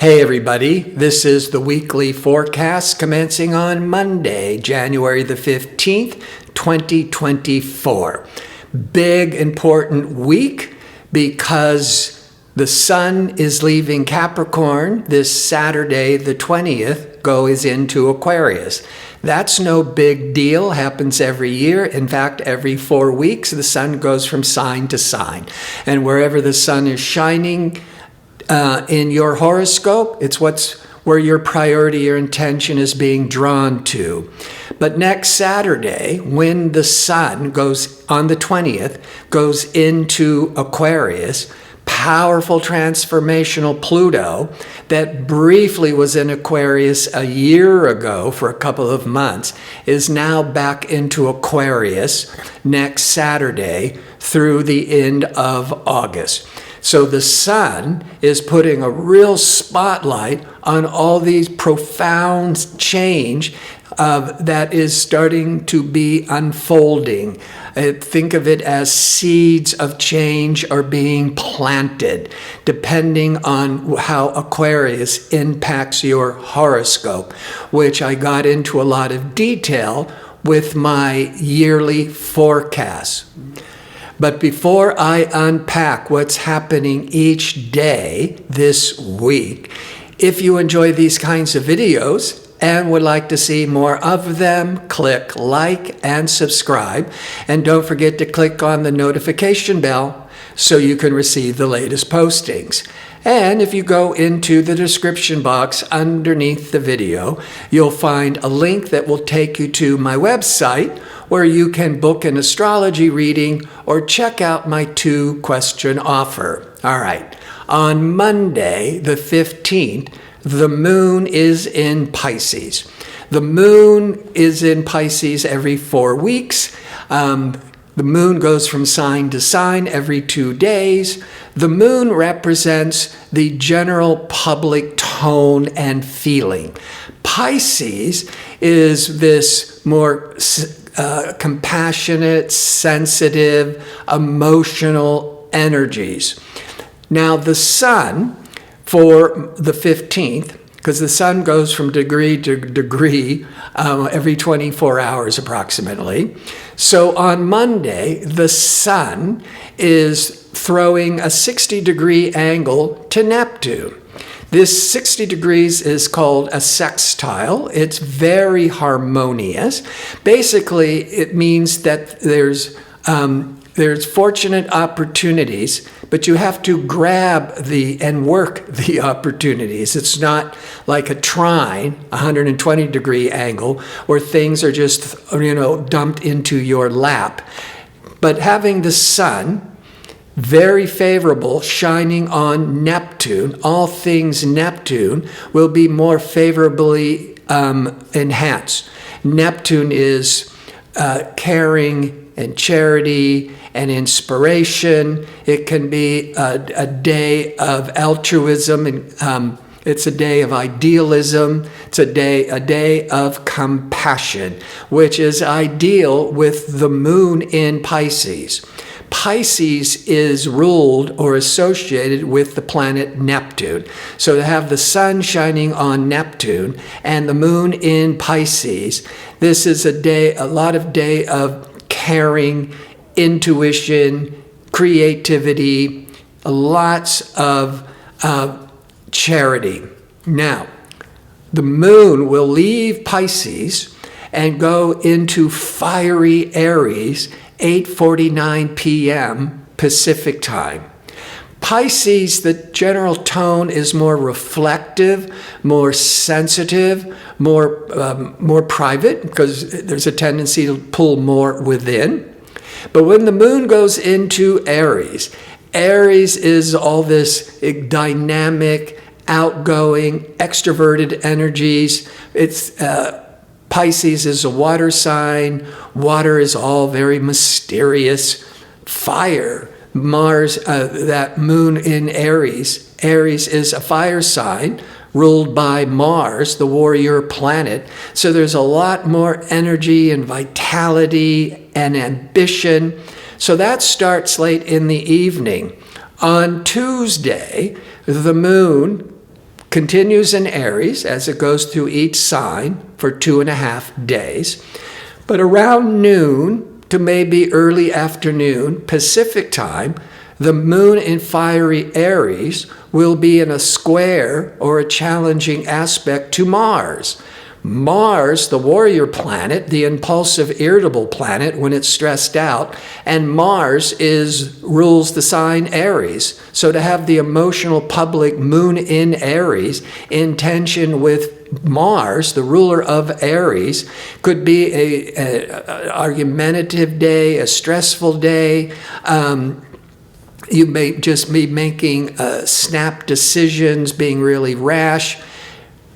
Hey everybody, this is the weekly forecast commencing on Monday, January the 15th, 2024. Big important week because the sun is leaving Capricorn this Saturday the 20th, goes into Aquarius. That's no big deal, happens every year. In fact, every 4 weeks the sun goes from sign to sign. And wherever the sun is shining, in your horoscope, it's where your priority, your intention is being drawn to. But next Saturday, when the sun goes on the 20th, goes into Aquarius, powerful transformational Pluto that briefly was in Aquarius a year ago for a couple of months is now back into Aquarius next Saturday through the end of August. So the sun is putting a real spotlight on all these profound change that is starting to be unfolding. Think of it as seeds of change are being planted, depending on how Aquarius impacts your horoscope, which I got into a lot of detail with my yearly forecast. But before I unpack what's happening each day this week, if you enjoy these kinds of videos and would like to see more of them, click like and subscribe. And don't forget to click on the notification bell so you can receive the latest postings. And if you go into the description box underneath the video, you'll find a link that will take you to my website where you can book an astrology reading or check out my 2-question offer. All right, on Monday, the 15th, the moon is in Pisces. The moon is in Pisces every 4 weeks. The moon goes from sign to sign every 2 days. The moon represents the general public tone and feeling. Pisces is this more compassionate, sensitive, emotional energies. Now the sun for the 15th, because the sun goes from degree to degree every 24 hours approximately. So on Monday, the sun is throwing a 60-degree angle to Neptune. This 60 degrees is called a sextile. It's very harmonious. Basically, it means that there's fortunate opportunities, but you have to grab and work the opportunities. It's not like a trine, 120-degree angle, where things are just, dumped into your lap. But having the sun, very favorable, shining on Neptune, all things Neptune will be more favorably enhanced. Neptune is caring and charity and inspiration. It can be a day of altruism, and it's a day of idealism. It's a day of compassion, which is ideal with the moon in Pisces. Pisces is ruled or associated with the planet Neptune. So to have the sun shining on Neptune and the moon in Pisces, this is a lot of day of caring, intuition, creativity, lots of charity. Now, the moon will leave Pisces and go into fiery Aries 8:49 p.m. Pacific time. Pisces, the general tone is more reflective, more sensitive, more private, because there's a tendency to pull more within. But when the moon goes into Aries, Aries is all this dynamic, outgoing, extroverted energies. It's Pisces is a water sign. Water is all very mysterious. Fire, Mars, that moon in Aries. Aries is a fire sign ruled by Mars, the warrior planet. So there's a lot more energy and vitality and ambition. So that starts late in the evening. On Tuesday, the moon continues in Aries as it goes through each sign for 2.5 days. But around noon to maybe early afternoon Pacific time, the moon in fiery Aries will be in a square or a challenging aspect to Mars. Mars, the warrior planet, the impulsive, irritable planet when it's stressed out, and Mars rules the sign Aries. So to have the emotional public moon in Aries in tension with Mars, the ruler of Aries, could be an argumentative day, a stressful day. You may just be making snap decisions, being really rash.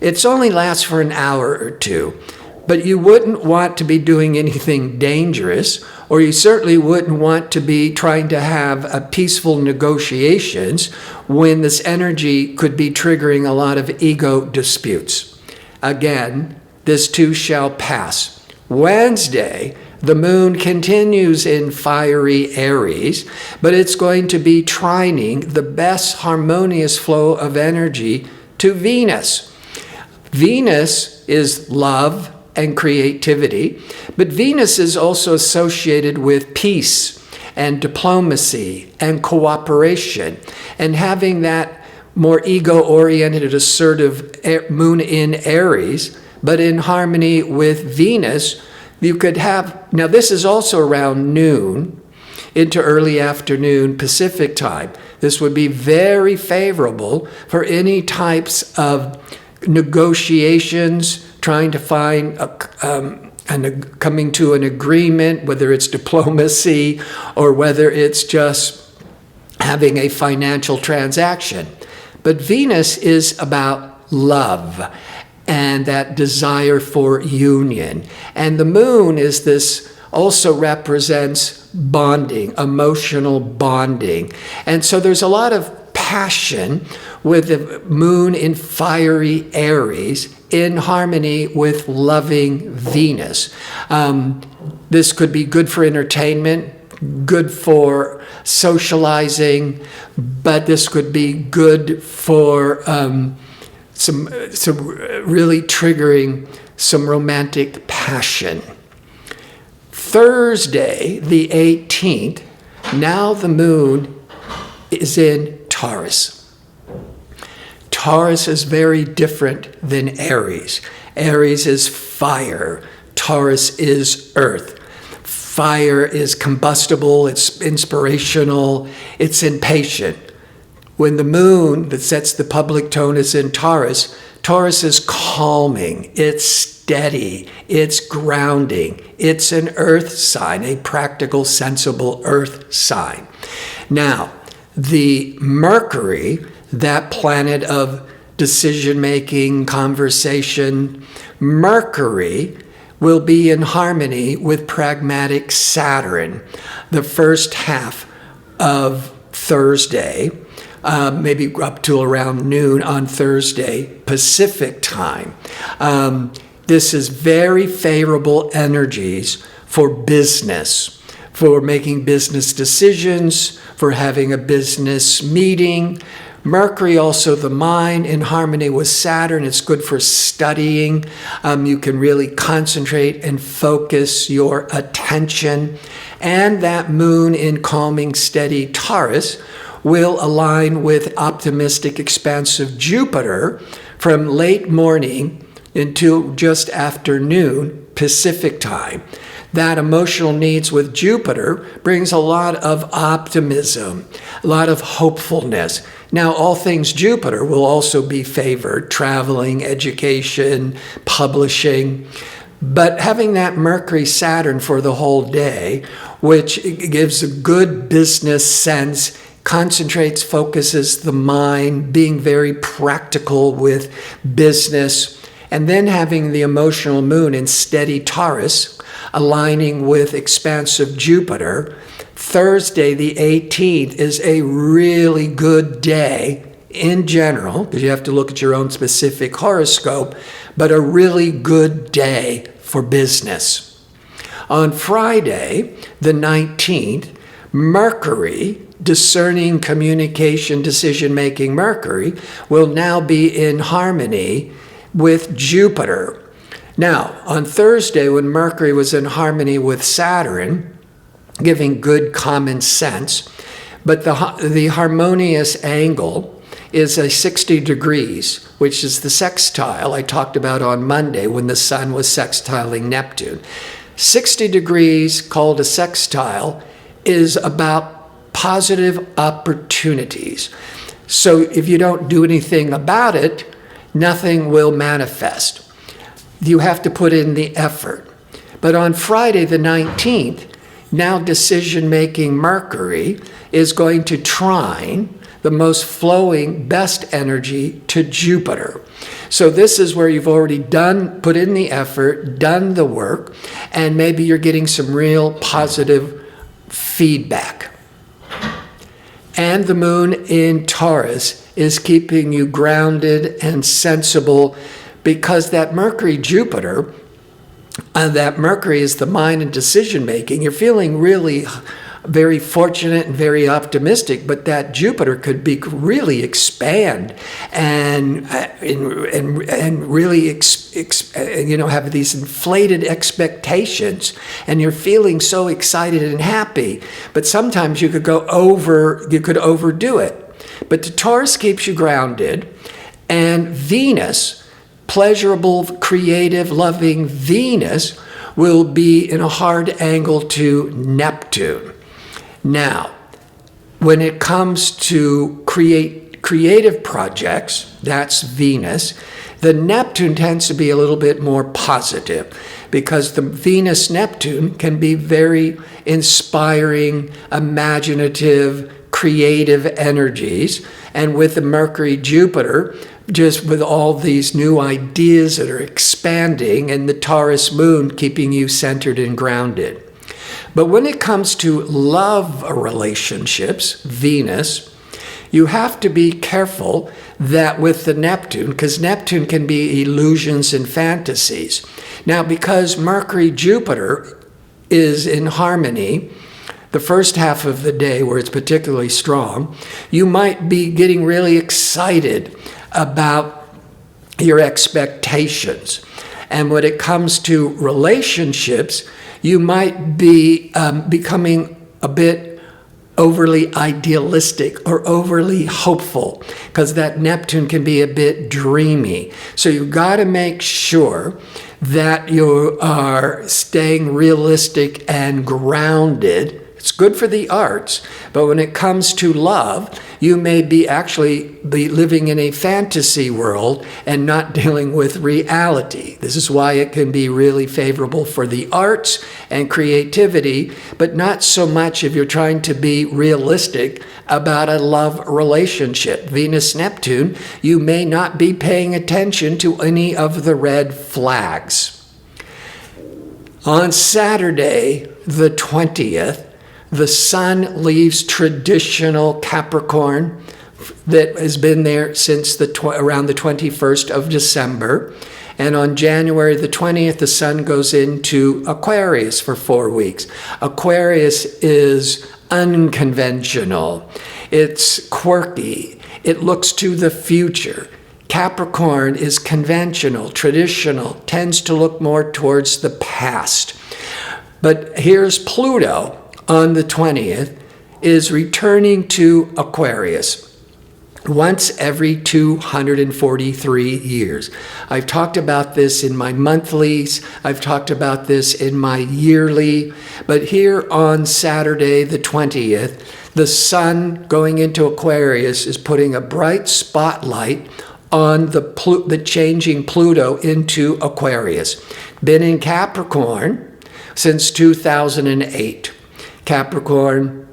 It only lasts for an hour or two, but you wouldn't want to be doing anything dangerous, or you certainly wouldn't want to be trying to have peaceful negotiations when this energy could be triggering a lot of ego disputes. Again, this too shall pass. Wednesday, the moon continues in fiery Aries, but it's going to be trining the best harmonious flow of energy to Venus. Venus is love and creativity, but Venus is also associated with peace and diplomacy and cooperation, and having that more ego-oriented, assertive moon in Aries, but in harmony with Venus, you could have, now this is also around noon into early afternoon Pacific time. This would be very favorable for any types of negotiations, trying to find coming to an agreement, whether it's diplomacy or whether it's just having a financial transaction. But Venus is about love and that desire for union. And the moon is this, also represents bonding, emotional bonding. And so there's a lot of passion with the moon in fiery Aries in harmony with loving Venus. This could be good for entertainment, good for socializing, but this could be good for some really triggering some romantic passion. Thursday, the 18th, now the moon is in Taurus. Taurus is very different than Aries. Aries is fire. Taurus is earth. Fire is combustible, it's inspirational, it's impatient. When the moon that sets the public tone is in Taurus, Taurus is calming, it's steady, it's grounding. It's an earth sign, a practical, sensible earth sign. Now, the Mercury, that planet of decision-making, conversation, Mercury will be in harmony with pragmatic Saturn the first half of Thursday, maybe up to around noon on Thursday, Pacific time. This is very favorable energies for business, for making business decisions, for having a business meeting. Mercury, also the mind, in harmony with Saturn. It's good for studying. You can really concentrate and focus your attention. And that moon in calming, steady Taurus will align with optimistic, expansive Jupiter from late morning until just afternoon Pacific time. That emotional needs with Jupiter brings a lot of optimism, a lot of hopefulness. Now, all things Jupiter will also be favored, traveling, education, publishing. But having that Mercury-Saturn for the whole day, which gives a good business sense, concentrates, focuses the mind, being very practical with business, and then having the emotional moon in steady Taurus, aligning with expansive Jupiter, Thursday the 18th is a really good day in general, because you have to look at your own specific horoscope, but a really good day for business. On Friday, the 19th, Mercury, discerning communication, decision-making Mercury, will now be in harmony with Jupiter. Now, on Thursday, when Mercury was in harmony with Saturn, giving good common sense, but the harmonious angle is a 60 degrees, which is the sextile I talked about on Monday when the sun was sextiling Neptune. 60 degrees, called a sextile, is about positive opportunities. So if you don't do anything about it, nothing will manifest. You have to put in the effort. But on Friday the 19th, now decision-making Mercury is going to trine the most flowing, best energy to Jupiter. So this is where you've already put in the effort, done the work, and maybe you're getting some real positive feedback. And the moon in Taurus is keeping you grounded and sensible, because that Mercury-Jupiter, that Mercury is the mind and decision-making. You're feeling really very fortunate and very optimistic, but that Jupiter could be really expand and really have these inflated expectations, and you're feeling so excited and happy. But sometimes you could overdo it. But the Taurus keeps you grounded, and Venus, pleasurable, creative, loving Venus, will be in a hard angle to Neptune. Now, when it comes to creative projects, that's Venus, the Neptune tends to be a little bit more positive, because the Venus-Neptune can be very inspiring, imaginative, creative energies. And with the Mercury-Jupiter, just with all these new ideas that are expanding, and the Taurus moon keeping you centered and grounded. But when it comes to love relationships, Venus, you have to be careful that with the Neptune, because Neptune can be illusions and fantasies. Now, because Mercury-Jupiter is in harmony, the first half of the day where it's particularly strong, you might be getting really excited about your expectations. And when it comes to relationships, you might be becoming a bit overly idealistic or overly hopeful, because that Neptune can be a bit dreamy. So you've got to make sure that you are staying realistic and grounded. It's good for the arts, but when it comes to love, you may be living in a fantasy world and not dealing with reality. This is why it can be really favorable for the arts and creativity, but not so much if you're trying to be realistic about a love relationship. Venus-Neptune, you may not be paying attention to any of the red flags. On Saturday, the 20th, the sun leaves traditional Capricorn that has been there since around the 21st of December. And on January the 20th, the sun goes into Aquarius for 4 weeks. Aquarius is unconventional. It's quirky. It looks to the future. Capricorn is conventional, traditional, tends to look more towards the past. But here's Pluto on the 20th, is returning to Aquarius once every 243 years. I've talked about this in my monthlies. I've talked about this in my yearly. But here on Saturday, the 20th, the sun going into Aquarius is putting a bright spotlight on the changing Pluto into Aquarius. Been in Capricorn since 2008. Capricorn,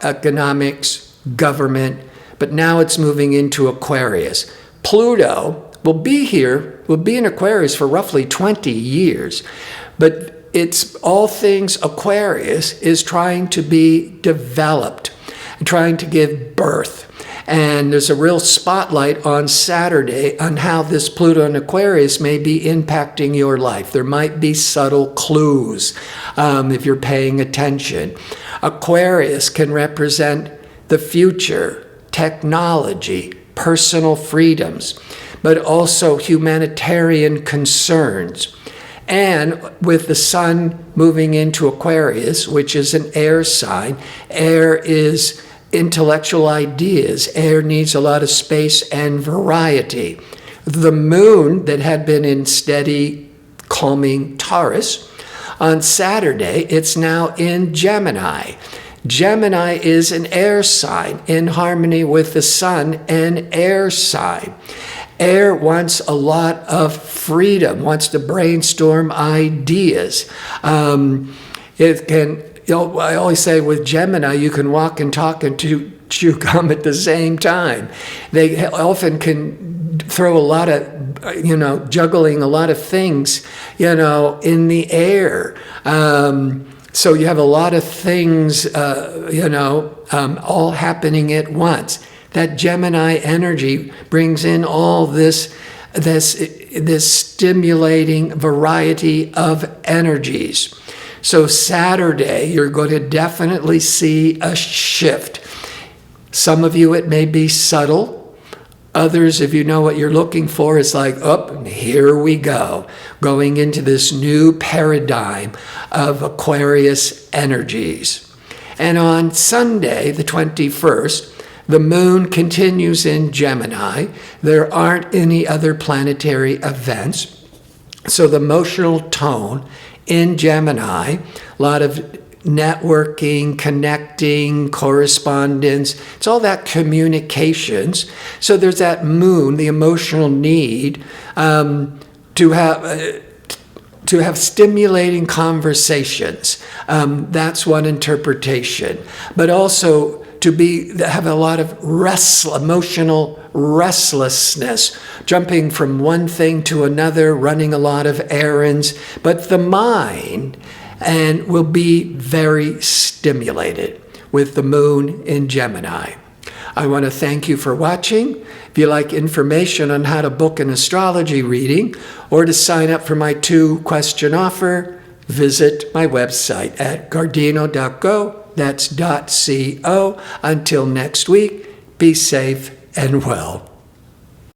economics, government, but now it's moving into Aquarius. Pluto will be in Aquarius for roughly 20 years, but it's all things Aquarius is trying to be developed, trying to give birth. And there's a real spotlight on Saturday on how this Pluto in Aquarius may be impacting your life. There might be subtle clues if you're paying attention. Aquarius can represent the future, technology, personal freedoms, but also humanitarian concerns. And with the sun moving into Aquarius, which is an air sign, air is intellectual ideas. Air needs a lot of space and variety. The moon that had been in steady, calming Taurus, on Saturday, it's now in Gemini. Gemini is an air sign in harmony with the sun, an air sign. Air wants a lot of freedom, wants to brainstorm ideas. It can, I always say with Gemini, you can walk and talk and chew gum at the same time. They often can throw a lot of, juggling a lot of things, in the air. So you have a lot of things, all happening at once. That Gemini energy brings in all this stimulating variety of energies. So Saturday, you're going to definitely see a shift. Some of you, it may be subtle. Others, if you know what you're looking for, it's like, here we go, going into this new paradigm of Aquarius energies. And on Sunday, the 21st, the moon continues in Gemini. There aren't any other planetary events. So the emotional tone in Gemini, a lot of networking, connecting, correspondence, it's all that communications. So there's that moon, the emotional need to have stimulating conversations. That's one interpretation. But also to have a lot of emotional restlessness, jumping from one thing to another, running a lot of errands. But the mind will be very stimulated with the moon in Gemini. I want to thank you for watching. If you like information on how to book an astrology reading or to sign up for my 2-question offer, visit my website at gardino.co. That's .co. Until next week, be safe and well.